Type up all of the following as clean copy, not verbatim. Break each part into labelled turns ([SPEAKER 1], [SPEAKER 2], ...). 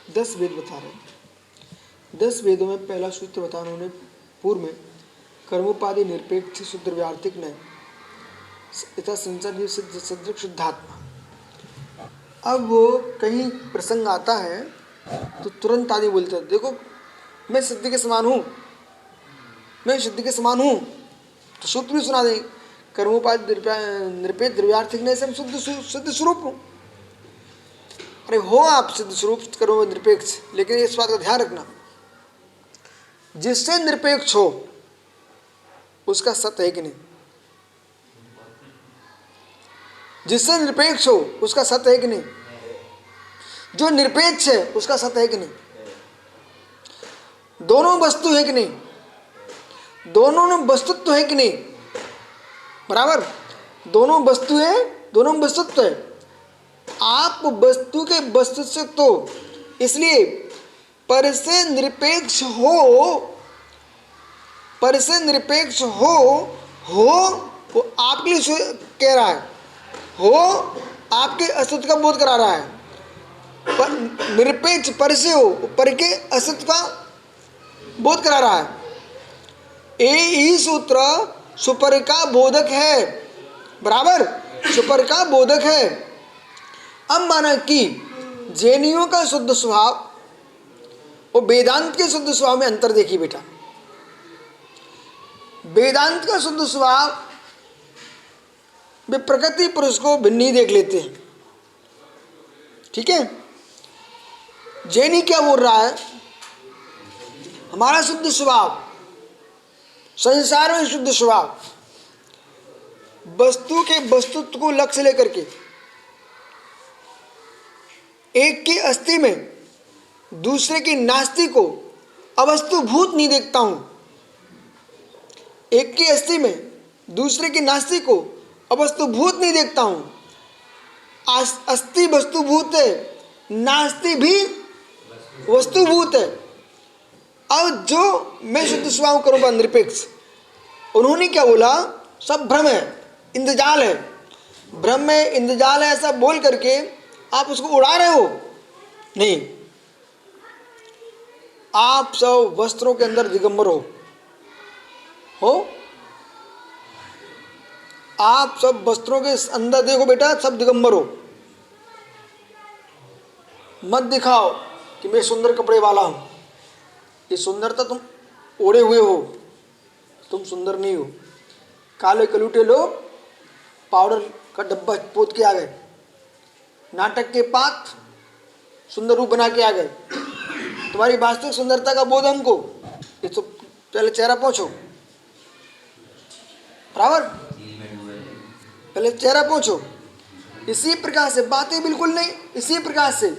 [SPEAKER 1] 10 वेद बता रहे हैं। 10 वेदों में पहला सूत्र बता उन्होंने पूर्व में, कर्मोपाधि निरपेक्ष शुद्ध व्यार्थिक न्याय तथा संसार सिद्ध सदृक शुद्धात्मा। अब वो कहीं प्रसंग आता है तो तुरंत आदमी बोलता है, देखो मैं सिद्ध के समान हूँ, मैं सिद्ध के समान हूँ, तो सूत्र भी सुना देंगे, कर्मोपाधि निरपेक्ष द्रव्यार्थिक न्याय से हम सिद्ध स्वरूप हूँ। अरे हो आप सिद्ध स्वरूप कर्म निरपेक्ष, लेकिन इस बात का ध्यान रखना, जिससे निरपेक्ष हो उसका सत्य है कि नहीं, जिससे निरपेक्ष हो उसका सत्य है कि नहीं, जो निरपेक्ष है उसका सत्य है कि नहीं, दोनों वस्तु है कि नहीं, दोनों में वस्तुत्व है कि नहीं, बराबर, दोनों वस्तु है, दोनों में वस्तुत्व है। आप वस्तु के वस्तु से तो इसलिए पर से निरपेक्ष हो, पर से निरपेक्ष हो वो आपके लिए कह रहा है, हो आपके अस्तित्व का बोध करा रहा है, पर निरपेक्ष पर से हो पर के अस्तित्व का बोध करा रहा है। यही सूत्र सुपर का बोधक है, बराबर, सुपर का बोधक है। अब माना कि जैनियों का शुद्ध स्वभाव और वेदांत के शुद्ध स्वभाव में अंतर देखिए बेटा। वेदांत का शुद्ध स्वभाव वे प्रकृति पुरुष को भिन्न ही देख लेते हैं, ठीक है। जैनी क्या बोल रहा है, हमारा शुद्ध स्वभाव, संसार में शुद्ध स्वभाव, वस्तु के वस्तुत्व को लक्ष्य लेकर के एक की अस्थि में दूसरे की नास्ति को अवस्तुभूत नहीं देखता हूं, एक की अस्थि में दूसरे की नास्ति को अवस्तुभूत नहीं देखता हूं। अस्थि वस्तुभूत है, नास्ति भी वस्तुभूत है। अब जो मैं शुद्ध स्वभाव करूँगा निरपेक्ष, उन्होंने क्या बोला, सब भ्रम है, इंद्रजाल है, भ्रम है, इंद्रजाल है, ऐसा बोल करके आप उसको उड़ा रहे हो। नहीं, आप सब वस्त्रों के अंदर दिगंबर हो, आप सब वस्त्रों के अंदर देखो बेटा, सब दिगंबर हो। मत दिखाओ कि मैं सुंदर कपड़े वाला हूं, ये सुंदरता तुम ओढ़े हुए हो, तुम सुंदर नहीं हो। काले कलूटे लोग पाउडर का डब्बा पोत के आ गए, नाटक के पात सुंदर रूप बना के आ गए। तुम्हारी वास्तविक सुंदरता का बोध हमको, ये तो पहले चेहरा पोंछो, बराबर, पहले चेहरा पोंछो। इसी प्रकार से बातें बिल्कुल नहीं, इसी प्रकार से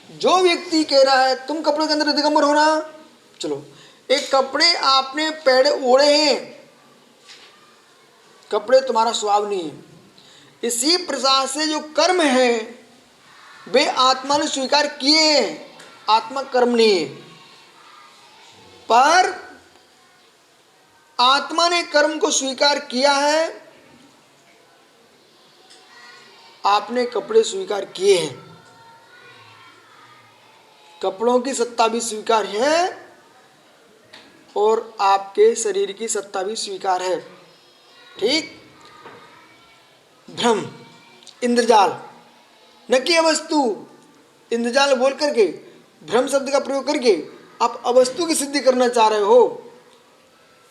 [SPEAKER 1] जो व्यक्ति कह रहा है तुम कपड़ों के अंदर दिगंबर होना, चलो एक कपड़े आपने पहले ओढ़े हैं, कपड़े तुम्हारा स्वभाव नहीं है। इसी प्रकार से जो कर्म है वे आत्मा ने स्वीकार किए हैं, आत्मा कर्म नहीं है, पर आत्मा ने कर्म को स्वीकार किया है, आपने कपड़े स्वीकार किए हैं। कपड़ों की सत्ता भी स्वीकार है और आपके शरीर की सत्ता भी स्वीकार है, ठीक। भ्रम, इंद्रजाल, न कि अवस्तु। इंद्रजाल बोल करके, भ्रम शब्द का प्रयोग करके आप अवस्तु की सिद्धि करना चाह रहे हो।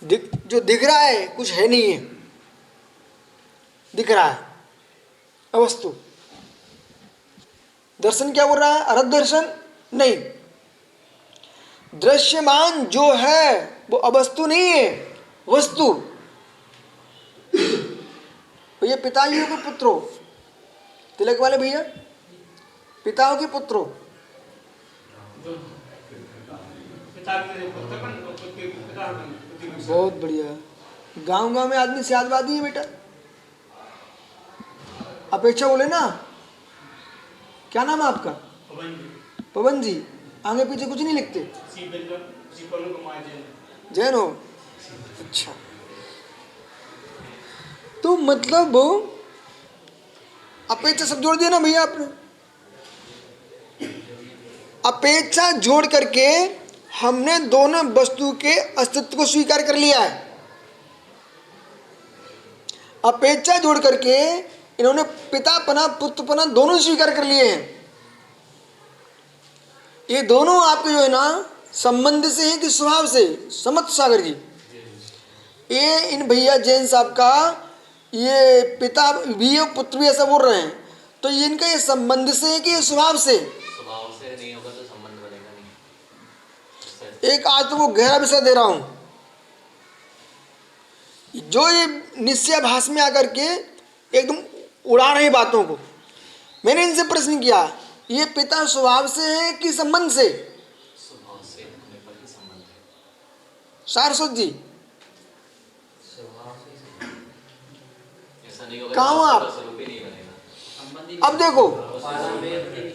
[SPEAKER 1] जो दिख रहा है कुछ है नहीं है, दिख रहा है अवस्तु। दर्शन क्या बोल रहा है, अरहत दर्शन नहीं, दृश्यमान जो है वो अवस्तु नहीं है, वस्तु। भैया पिताजी के पुत्रो, तिलक वाले भैया, पिताओं के पुत्रों, बहुत बढ़िया। गांव गांव में आदमी सियादवादी है बेटा, अपेक्षा बोले ना। क्या नाम है आपका? पवन जी। आगे पीछे कुछ नहीं लिखते? जैन हो? अच्छा, तो मतलब अपेक्षा सब जोड़ दिया ना भैया आपने। अपेक्षा जोड़ करके हमने दोनों वस्तु के अस्तित्व को स्वीकार कर लिया है। अपेक्षा जोड़ करके इन्होंने पितापना पुत्रपना दोनों स्वीकार कर लिए हैं। ये दोनों आपके जो है ना संबंध से हैं कि स्वभाव से? समत सागर जी, ये इन भैया जैन साहब का ये पिता भी और पुत्र भी ऐसा बोल रहे हैं, तो ये इनका ये संबंध से है कि ये स्वभाव से?
[SPEAKER 2] स्वभाव से नहीं होगा तो संबंध बनेगा नहीं।
[SPEAKER 1] एक आज तो वो गहरा विषय दे रहा हूं, जो ये निश्चयाभास में आकर के एकदम उड़ा रही बातों को। मैंने इनसे प्रश्न किया, ये पिता स्वभाव से है कि संबंध से?
[SPEAKER 2] स्वभाव से होने पर ही संबंध है।
[SPEAKER 1] सारस्वत जी
[SPEAKER 2] ऐसा नहीं होगा,
[SPEAKER 1] कहाँ हो आप?
[SPEAKER 2] स्वरूप ही नहीं बनेगा।
[SPEAKER 1] अब देखो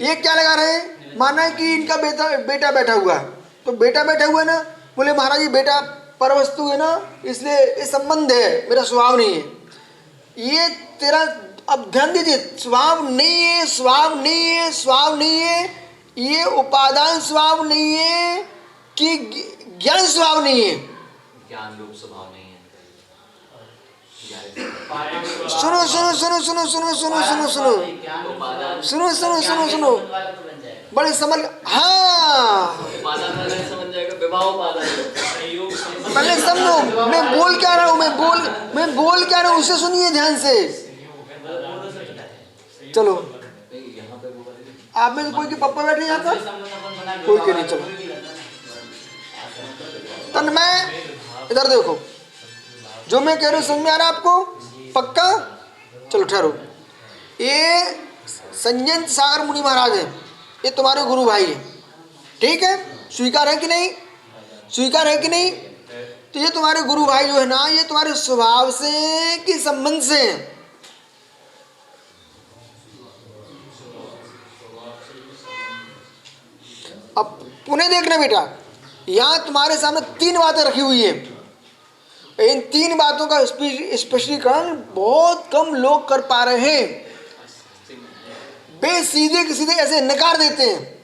[SPEAKER 1] ये क्या लगा रहे हैं, माना है कि इनका बेटा बैठा हुआ है, तो बेटा बैठा हुआ है ना, बोले महाराज जी बेटा परवस्तु है ना, इसलिए ये संबंध है, मेरा स्वभाव नहीं है। ये तेरा, अब ध्यान दीजिए, स्वभाव नहीं है, स्वभाव नहीं है, स्वभाव नहीं है, ये उपादान स्वभाव नहीं है कि ज्ञान स्वभाव नहीं है?
[SPEAKER 2] ज्ञान रूप स्वभाव नहीं है।
[SPEAKER 1] सुनो सुनो सुनो सुनो सुनो सुनो सुनो सुनो सुनो सुनो सुनो सुनो बड़े समझ, हाँ पहले समझो मैं बोल क्या रहा हूँ, मैं बोल क्या रहा हूँ, उसे सुनिए ध्यान से। चलो आप में कोई के पापा बैठे यहाँ पर, कोई के नहीं। चलो तन्मय इधर देखो, जो मैं कह रहा हूँ समझ में आ रहा है आपको? पक्का? चलो ठहरो। ये संजय सागर मुनि महाराज है, ये तुम्हारे गुरु भाई है, ठीक है? स्वीकार है कि नहीं? स्वीकार है कि नहीं? तो ये तुम्हारे गुरु भाई जो है ना, ये तुम्हारे स्वभाव से कि संबंध से हैं? अब पुनः देखना बेटा, यहाँ तुम्हारे सामने 3 बातें रखी हुई है। इन 3 बातों का स्पष्टीकरण बहुत कम लोग कर पा रहे हैं। वे सीधे के सीधे ऐसे नकार देते हैं।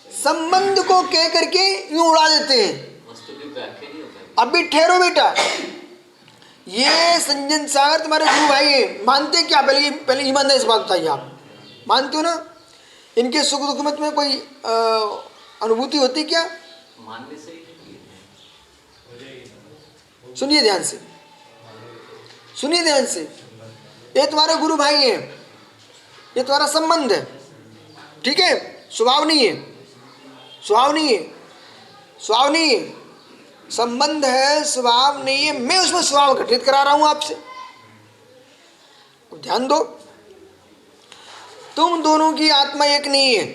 [SPEAKER 1] संबंध को कह करके यूं उड़ा देते हैं। अभी ठहरो बेटा, ये संजन सागर तुम्हारे गुरु भाई है, मानते क्या? पहले ईमानदारी से बात बताइए, आप मानते हो ना? इनके सुख दुख में तुम्हें कोई अनुभूति होती क्या?
[SPEAKER 2] मानने से ही
[SPEAKER 1] सुनिए ध्यान से, सुनिए ध्यान से। ये तुम्हारे गुरु भाई हैं, ये तुम्हारा संबंध है, ठीक है? स्वभाव नहीं है, स्वभाव नहीं है, स्वभाव नहीं है, संबंध है, स्वभाव नहीं है। मैं उसमें स्वभाव घटित करा रहा हूं आपसे। ध्यान दो, तुम दोनों की आत्मा एक नहीं है,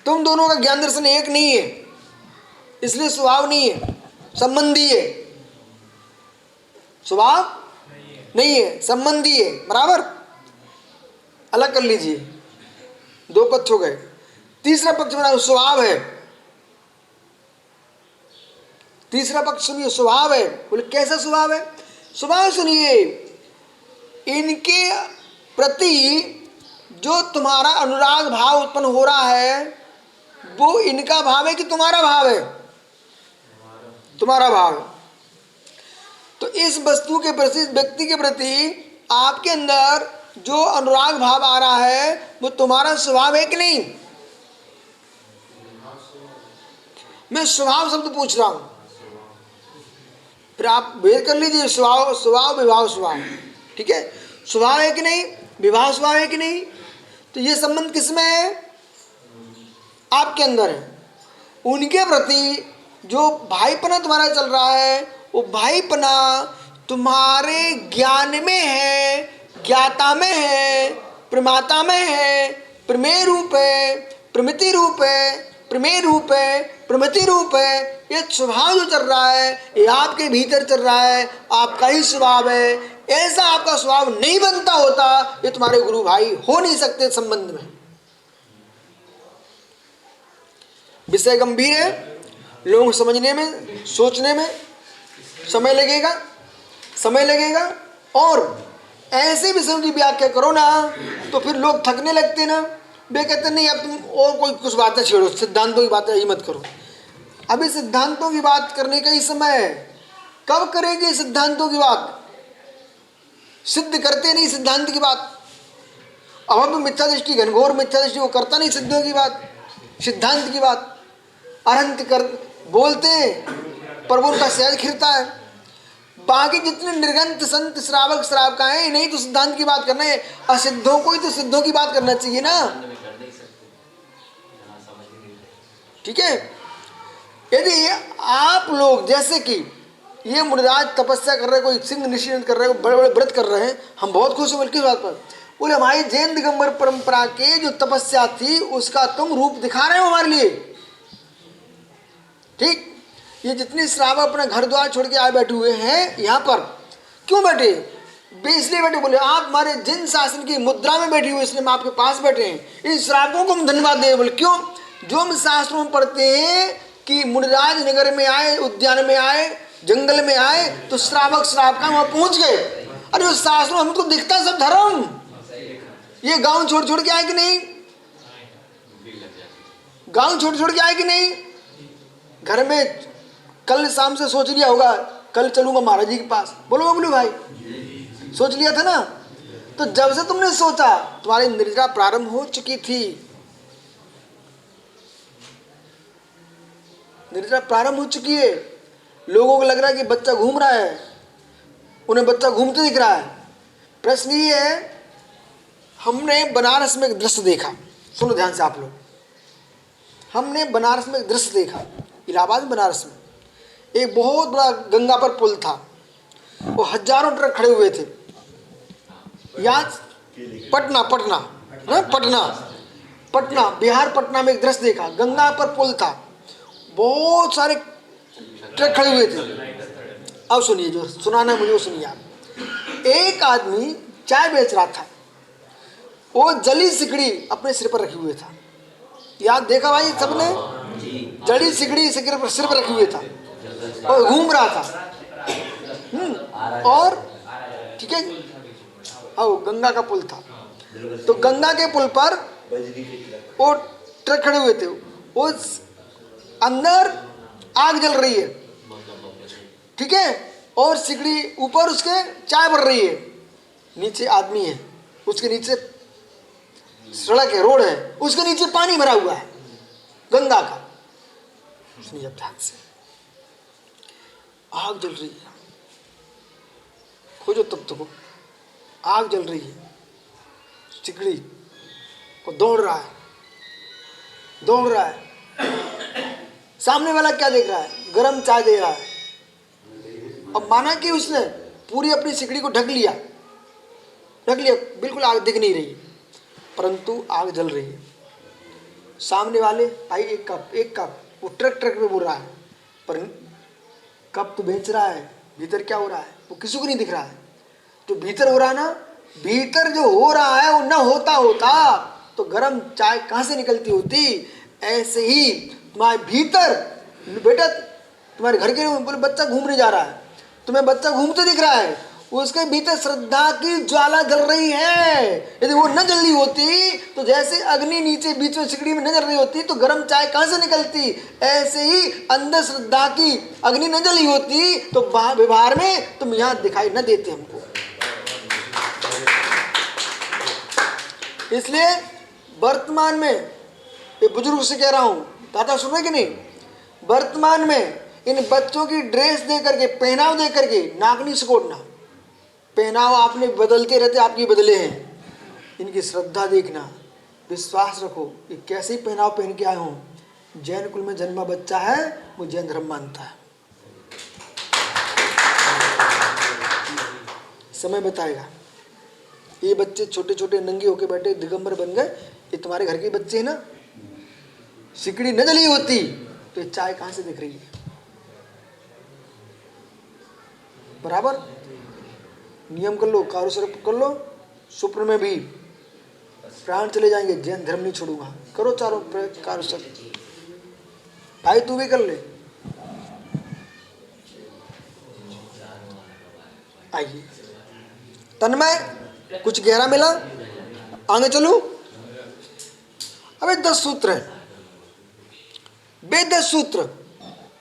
[SPEAKER 1] तुम दोनों का ज्ञान दर्शन एक नहीं है, इसलिए स्वभाव नहीं है, संबंधी है। स्वभाव नहीं है, संबंधी है, बराबर? अलग कर लीजिए, 2 पक्ष हो गए। तीसरा पक्ष बनाओ, स्वभाव है। तीसरा पक्ष सुनिए, स्वभाव है। बोले कैसा स्वभाव है? स्वभाव सुनिए, इनके प्रति जो तुम्हारा अनुराग भाव उत्पन्न हो रहा है, वो इनका भाव है कि तुम्हारा भाव है? तुम्हारा भाव है। तो इस वस्तु के प्रति, व्यक्ति के प्रति आपके अंदर जो अनुराग भाव आ रहा है, वो तुम्हारा स्वभाव है कि नहीं? मैं स्वभाव शब्द पूछ रहा हूं, फिर आप भेद कर लीजिए। स्वभाव, स्वभाव, विभाव, स्वभाव, ठीक है? स्वभाव है कि नहीं? विभाव स्वभाव है कि नहीं? तो ये संबंध किसमें है? आपके अंदर है। उनके प्रति जो भाईपना तुम्हारा चल रहा है, वो भाईपना तुम्हारे ज्ञान में है, ज्ञाता में है, प्रमाता में है, प्रमेय रूप है, प्रमिति रूप है, प्रमेय रूप है, प्रमिति रूप है। ये स्वभाव जो चल रहा है, ये आपके भीतर चल रहा है, आपका ही स्वभाव है। ऐसा आपका स्वभाव नहीं बनता होता, ये तुम्हारे गुरु भाई हो नहीं सकते संबंध में। विषय गंभीर है, लोगों को समझने में, सोचने में समय लगेगा, समय लगेगा। और ऐसे विषयों की व्याख्या करो ना तो फिर लोग थकने लगते ना। वे कहते नहीं अब तुम और कोई कुछ बातें छेड़ो, सिद्धांतों की बातें ही मत करो। अभी सिद्धांतों की बात करने का ही समय है। कब करेंगे सिद्धांतों की बात? सिद्ध करते नहीं सिद्धांत की बात। अब मिथ्या दृष्टि, घनघोर मिथ्या दृष्टि, वो करता नहीं सिद्धियों की बात, सिद्धांत की बात। अनंत कर बोलते हैं पर वो उनका सहज खिरता है। बाकी जितने निर्गंत संत श्रावक श्रावकाएं, नहीं तो सिद्धांत की बात करना है। असिद्धों को ही तो सिद्धों की बात करना चाहिए ना।
[SPEAKER 2] में कर नहीं सकते, हाँ, समझ ही नहीं रहे।
[SPEAKER 1] ठीक है, यदि आप लोग जैसे कि ये मुनिराज तपस्या कर रहे हैं, कोई सिंह निश्चित कर रहे हैं, बड़े बड़े व्रत कर रहे हैं, हम बहुत खुश हैं। बल्कि इस बात पर बोले हमारी जैन दिगंबर परंपरा के जो तपस्या थी उसका तुम रूप दिखा रहे हो हमारे लिए। ठीक, ये जितने श्रावक अपना घर द्वार छोड़ के आए बैठे हुए हैं यहाँ पर, क्यों बैठे? वे इसलिए बैठे, बोले आप हमारे जिन शासन की मुद्रा में बैठे हुए, इसलिए हम आपके पास बैठे हैं। इन श्रावकों को हम धन्यवाद दें। बोले क्यों? जो हम शास्त्रों में पढ़ते हैं कि मुनिराज नगर में आए, उद्यान में आए, जंगल में आए, तो श्रावक श्रावका वहां पहुंच गए। अरे उस शास्त्रों में हमको दिखता है सब धर्म। ये गांव छोड़ छोड़ के आए कि नहीं? गांव छोड़ छोड़ के आए कि नहीं? घर में कल शाम से सोच लिया होगा कल चलूंगा महाराज जी के पास। बोलो बबलू भाई, सोच लिया था ना? तो जब से तुमने सोचा तुम्हारी निद्रा प्रारंभ हो चुकी थी। निद्रा प्रारंभ हो चुकी है। लोगों को लग रहा है कि बच्चा घूम रहा है, उन्हें बच्चा घूमते दिख रहा है। प्रश्न ये है, हमने बनारस में एक दृश्य देखा, सुनो ध्यान से आप लोग। हमने बनारस में एक दृश्य देखा, इलाहाबाद बनारस में एक बहुत बड़ा गंगा पर पुल था। वो हजारों ट्रक खड़े हुए थे। यहाँ पटना पटना पटना पटना बिहार, पटना में एक दृश्य देखा। गंगा पर पुल था, बहुत सारे ट्रक खड़े हुए थे। अब सुनिए, जो सुनाना है मुझे वो सुनिए आप। एक आदमी चाय बेच रहा था, वो जली सिकड़ी अपने सिर पर रखे हुए था। याद देखा भाई सबने? जड़ी सिकड़ी सिर पर रखे हुए था और घूम रहा था। और ठीक है, आओ, गंगा का पुल था। तो गंगा के पुल पर वो ट्रक खड़े हुए थे, वो अंदर आग जल रही है, ठीक है, और सिकड़ी ऊपर उसके चाय बढ़ रही है। नीचे आदमी है, उसके नीचे सड़क है, रोड है, उसके नीचे पानी भरा हुआ है गंगा का। सुनिए अब ध्यान से, आग जल रही है, खोजो तब तक, आग जल रही है, सिकड़ी को दौड़ रहा है, दौड़ रहा है। सामने वाला क्या देख रहा है? गरम चाय दे रहा है। अब माना कि उसने पूरी अपनी सिकड़ी को ढक लिया, बिल्कुल आग दिख नहीं रही, परंतु आग जल रही है। सामने वाले भाई एक कप वो ट्रक में बोल रहा है, पर कप तो बेच रहा है, भीतर क्या हो रहा है वो किसी को नहीं दिख रहा है। जो भीतर हो रहा है ना, भीतर जो हो रहा है वो न होता तो गरम चाय कहाँ से निकलती होती। ऐसे ही तुम्हारे भीतर, बेटा तुम्हारे घर के बोले बच्चा घूमने जा रहा है, तुम्हें बच्चा घूमते दिख रहा है, उसके भीतर श्रद्धा की ज्वाला जल रही है। यदि वो न जल रही होती तो जैसे अग्नि नीचे बीच में सिकड़ी में न जल रही होती तो गर्म चाय कहाँ से निकलती। ऐसे ही अंदर श्रद्धा की अग्नि न जली होती तो व्यवहार में तुम यहाँ दिखाई न देते हमको। इसलिए वर्तमान में, ये बुजुर्ग से कह रहा हूँ, दादा सुन रहे कि नहीं, वर्तमान में इन बच्चों की ड्रेस दे करके, पहनाव दे करके नाक नहीं सिकोड़ना। पहनाव आपने बदलते रहते, आपकी बदले हैं। इनकी श्रद्धा देखना, विश्वास रखो कि कैसे पहनाव पहन के आए हों। जैन कुल में जन्मा बच्चा है, वो जैन धर्म मानता है। समय बताएगा। ये बच्चे छोटे छोटे नंगे होके बैठे दिगंबर बन गए, ये तुम्हारे घर के बच्चे हैं ना। सिकड़ी न जली होती तो ये चाय कहाँ से दिख रही है। बराबर नियम कर लो, कारुसर्प कर लो, स्वप्न में भी प्राण चले जाएंगे, जैन धर्म नहीं छोड़ूंगा। करो चारों कारुसर्प। भाई तू भी कर ले। आइए तन्मय। कुछ गहरा मिला? आगे चलो। अबे 10 सूत्र है बे, 10 सूत्र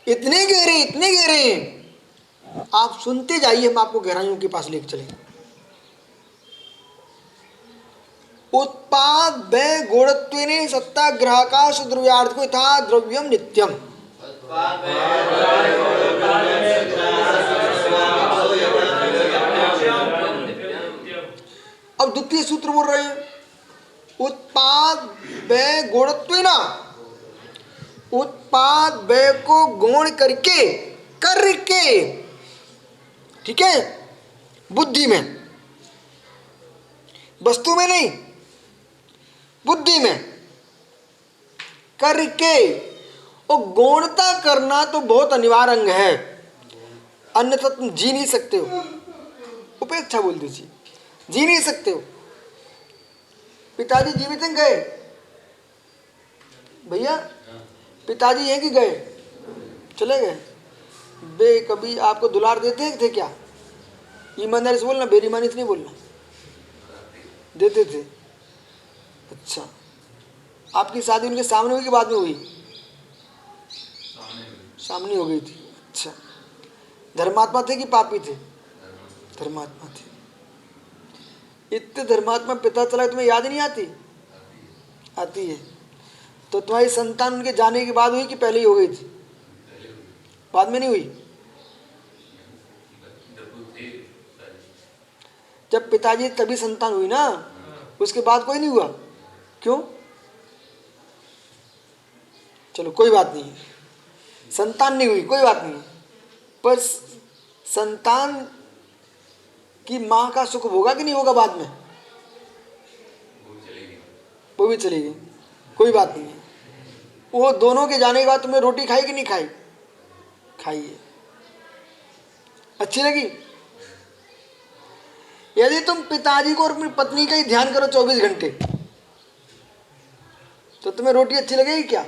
[SPEAKER 1] इतने गहरे हैं। आप सुनते जाइए, हम आपको गहराइयों के पास लेके चलेंगे। उत्पाद व्यय गुणत्वेन सत्ताग्राहका सुद्रव्यार्थ को यथा द्रव्यम नित्यम। अब द्वितीय सूत्र बोल रहे हैं, उत्पाद व्यय गुणत्वेन, उत्पाद व्यय को गुण करके, ठीक है, बुद्धि में, वस्तु में नहीं, बुद्धि में करके। और गौणता करना तो बहुत अनिवार्य अंग है, अन्यथा तुम जी नहीं सकते हो। उपेक्षा बोल दीजिए, जी नहीं सकते हो। पिताजी जीवित हैं गए? भैया पिताजी हैं कि गए? चले गए। बे कभी आपको दुलार देते थे क्या? ईमानदारी से बोलना, बेईमानी से नहीं बोलना। देते थे। अच्छा, आपकी शादी उनके सामने हुई कि बाद में हुई? सामने हो गई थी। अच्छा, धर्मात्मा थे कि पापी थे? धर्मात्मा थे। इतने धर्मात्मा पिता चला तुम्हें याद नहीं आती? आती है। तो तुम्हारी संतान उनके जाने के बाद हुई कि पहले ही हो गई थी? बाद में नहीं हुई? जब पिताजी तभी संतान हुई ना, उसके बाद कोई नहीं हुआ। क्यों? चलो कोई बात नहीं, संतान नहीं हुई, कोई बात नहीं, पर संतान की मां का सुख होगा कि नहीं होगा बाद में? वो भी चलेगी, कोई बात नहीं है। वो दोनों के जाने के बाद तुमने रोटी खाई कि नहीं खाई? खाई है। अच्छी लगी? यदि तुम पिताजी को और अपनी पत्नी का ही ध्यान करो 24 घंटे, तो तुम्हें रोटी अच्छी लगेगी क्या?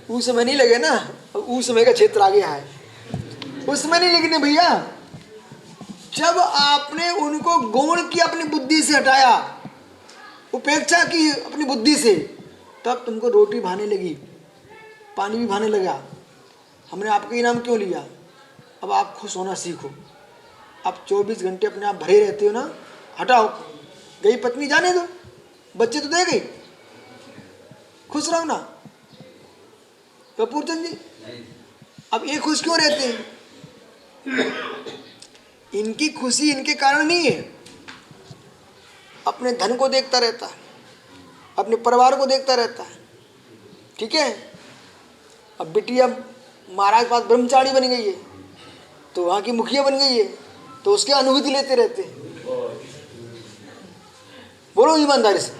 [SPEAKER 1] उस समय नहीं लगे ना, उस समय का क्षेत्र आ गया है। उसमें नहीं लिखने भैया, जब आपने उनको गौण किया, अपनी बुद्धि से हटाया, उपेक्षा की अपनी बुद्धि से, तब तुमको रोटी भाने लगी, पानी भी भाने लगा। हमने आपका इनाम क्यों लिया? अब आप खुश होना सीखो। आप 24 घंटे अपने आप भरे रहते हो ना, हटाओ। गई पत्नी जाने दो, बच्चे तो दे गई, खुश रहो ना। कपूरचंद जी, अब ये खुश क्यों रहते हैं? इनकी खुशी इनके कारण नहीं है। अपने धन को देखता रहता है, अपने परिवार को देखता रहता है, ठीक है। अब बिटिया महाराज के पास ब्रह्मचारी बन गई है, तो वहाँ की मुखिया बन गई है, तो उसके अनुभूति लेते रहते हैं। बोलो ईमानदारी से,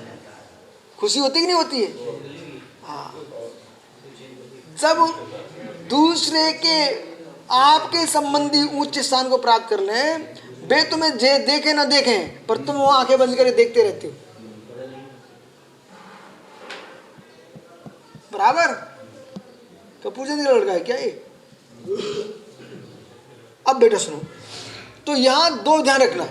[SPEAKER 1] खुशी होती कि नहीं होती है? हाँ। जब दूसरे के, आपके संबंधी उच्च स्थान को प्राप्त कर लें, वे तुम्हें देखें ना देखें, पर तुम वहां आंखें बंद करके देखते रहते हो। बराबर? कपूरचंद का लड़का है क्या ये? अब बेटा सुनो, तो यहां 2 ध्यान रखना,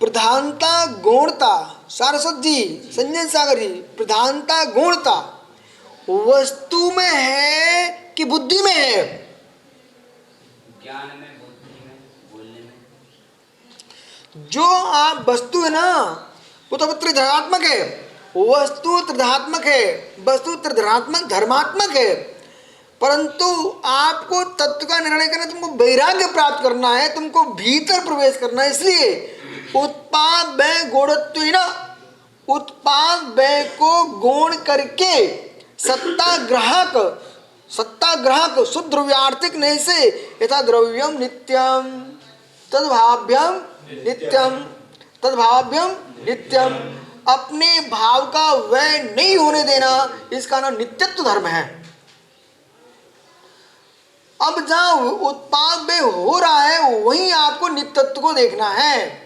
[SPEAKER 1] प्रधानता गौणता। सारस्वत जी, संजय सागर जी, प्रधानता गौणता वस्तु में है कि बुद्धि में है?
[SPEAKER 2] ज्ञान में, बुद्धि में, बोलने में।
[SPEAKER 1] जो आप वस्तु है ना, वो तो त्रिधरात्मक है। वस्तु त्रिधात्मक है, वस्तु त्रिधरात्मक धर्मात्मक है। परंतु आपको तत्व का निर्णय करना, तुमको वैराग्य प्राप्त करना है, तुमको भीतर प्रवेश करना है। इसलिए उत्पाद व्यय गुणत्वेन, उत्पाद व्यय को गौण करके सत्ताग्राहक शुद्रव्यार्थिक नहीं से यथा द्रव्यम नित्यम तद्भाव्यम नित्यम, अपने भाव का व्यय नहीं होने देना, इसका नाम नित्यत्व धर्म है। अब जहां उत्पाद व्यय हो रहा है, वहीं आपको नित्यत्व को देखना है।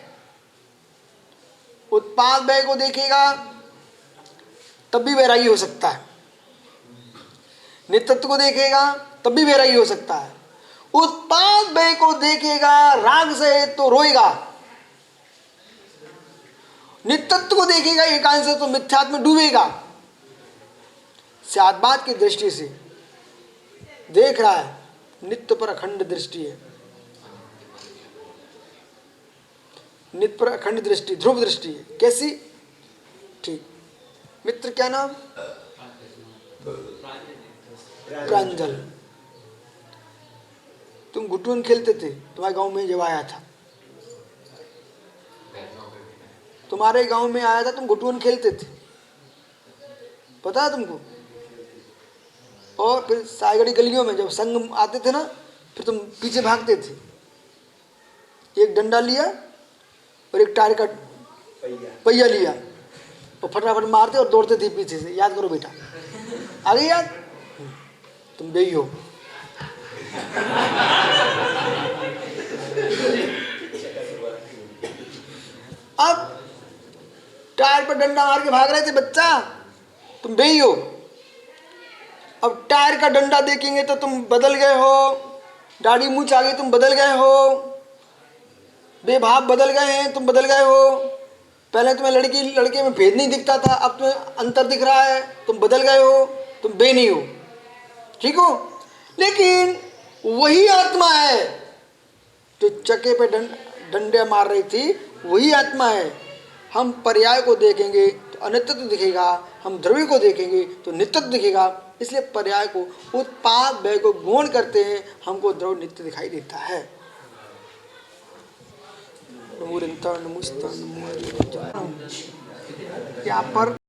[SPEAKER 1] उत्पाद व्यय को देखेगा तब भी वैरागी हो सकता है, नित्यत्व को देखेगा तब भी वैरागी हो सकता है। उत्पाद व्यय को देखेगा राग से तो रोएगा, नित्यत्व को देखेगा एकांत से तो मिथ्यात्व में डूबेगा। स्याद्भात की दृष्टि से देख रहा है, नित्य पर अखंड दृष्टि है, नित्य पर अखंड दृष्टि, ध्रुव दृष्टि है। कैसी? ठीक। मित्र क्या नाम? प्रांजल। तुम गुटुन खेलते थे तुम्हारे गांव में जब आया था, तुम्हारे गांव में आया था, तुम गुटुन खेलते थे, पता है तुमको? और फिर सायगढ़ी गलियों में जब संग आते थे ना, फिर तुम पीछे भागते थे, एक डंडा लिया और एक टायर का पहिया लिया और फटाफट मारते और दौड़ते थे पीछे से। याद करो बेटा, आ गई याद? तुम बेही हो। अब टायर पर डंडा मार के भाग रहे थे बच्चा, तुम बेही हो। अब टायर का डंडा देखेंगे तो तुम बदल गए हो, दाढ़ी मूंछ आ गई तुम बदल गए हो, बेभाव बदल गए हैं तुम बदल गए हो। पहले तुम्हें लड़की लड़के में भेद नहीं दिखता था, अब तुम्हें अंतर दिख रहा है, तुम बदल गए हो, तुम बे नहीं हो। ठीक हो? लेकिन वही आत्मा है जो चक्के पे डंडे मार रही थी, वही आत्मा है। हम पर्याय को देखेंगे तो अनित्यत्व दिखेगा, हम द्रव्य को देखेंगे तो नित्यत्व दिखेगा। इसलिए पर्याय को, उत्पाद व्यय को गौण करते हैं, हमको द्रव्य नित्य दिखाई देता है। यहाँ पर